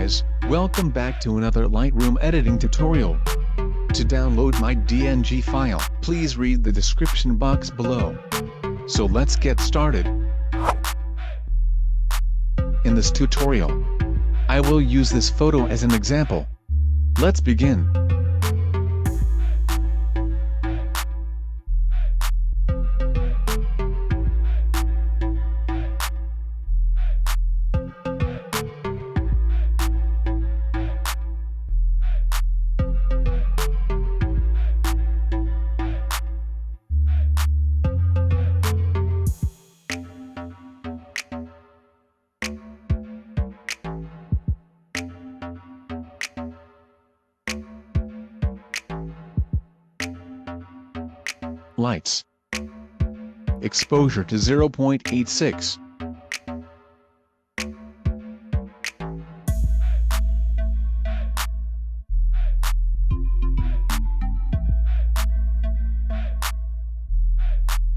guys, welcome back to another Lightroom editing tutorial. To download my DNG file, please read the description box below. So let's get started. In this tutorial, I will use this photo as an example. Let's begin. Lights. Exposure to 0.86.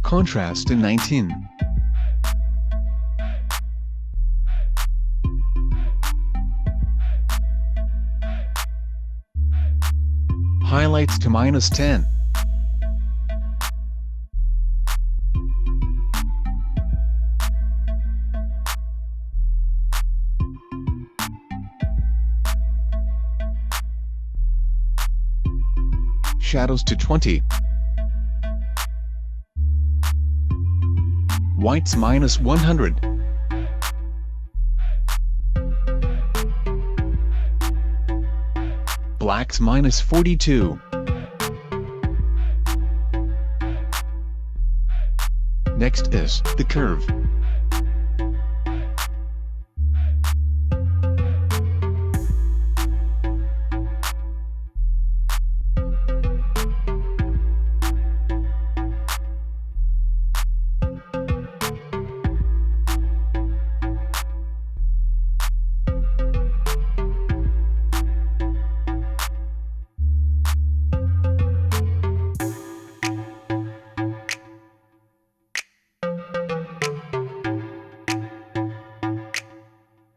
Contrast to 19. Highlights to -10. Shadows to 20. Whites -100. Blacks -42. Next is the curve.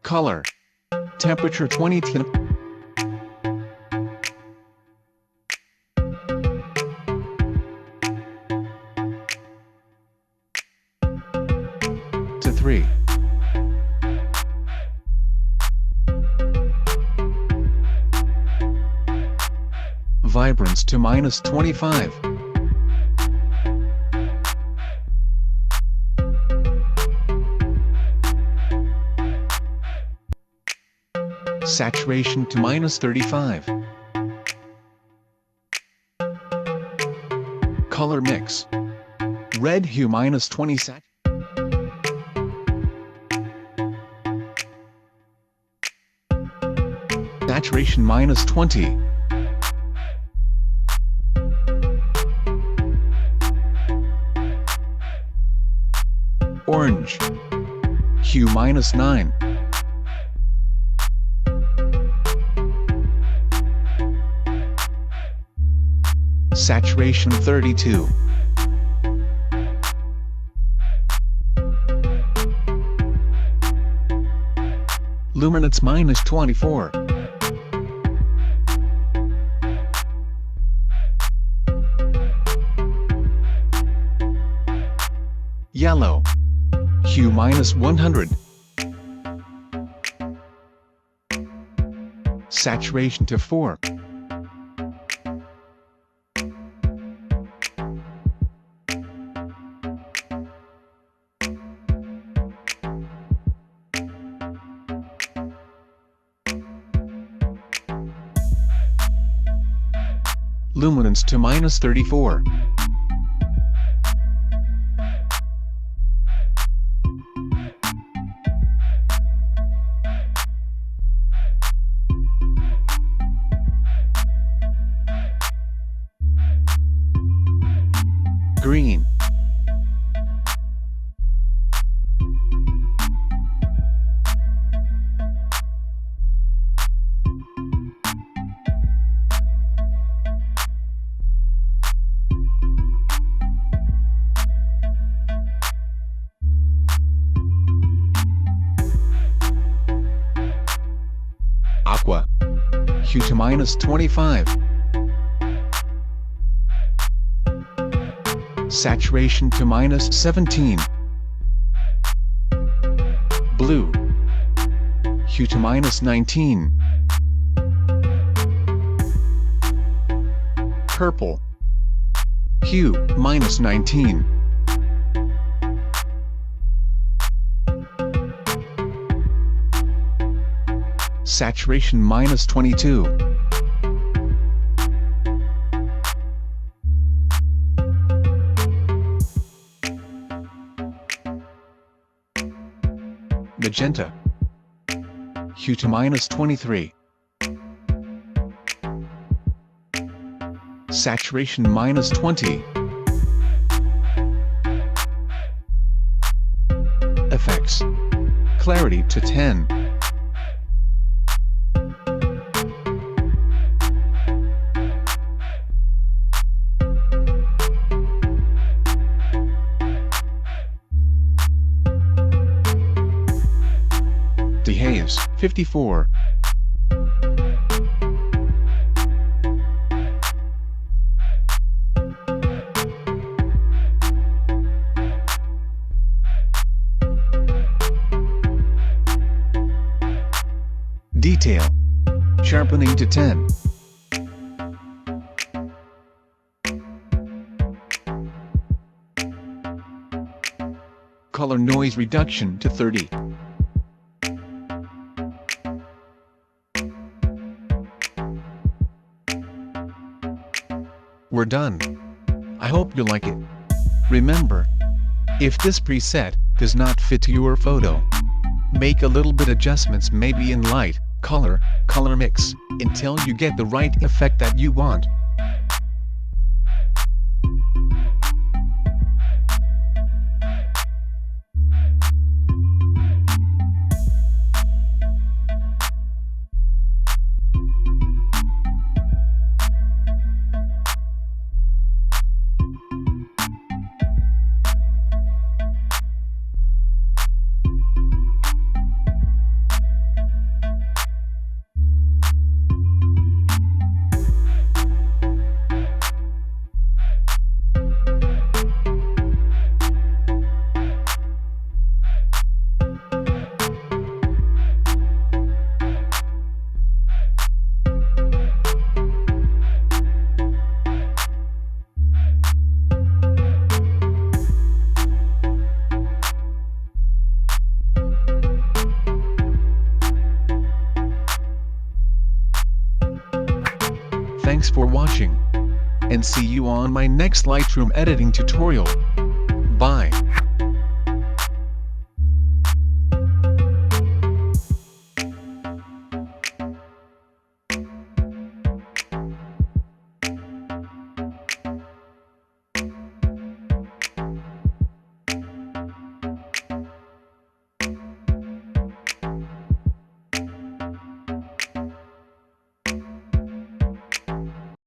Color. Temperature 20 to 3. Vibrance to -25. Saturation to -35. Color mix. Red hue -20 sat. Saturation -20. Orange. Hue -9. Saturation 32. Luminance -24. Yellow. Hue -100. Saturation to 4. Luminance to -34. Green. Hue to -25. Saturation to -17. Blue. Hue to -19. Purple. Hue, -19. Saturation -22. Magenta. Hue to -23. Saturation -20. Effects. Clarity to 10. Dehaze, 54. Detail. Sharpening to 10. Color noise reduction to 30. We're done. I hope you like it. Remember, if this preset does not fit your photo, make a little bit adjustments, maybe in light, color mix, until you get the right effect that you want. Thanks for watching, and see you on my next Lightroom editing tutorial. Bye.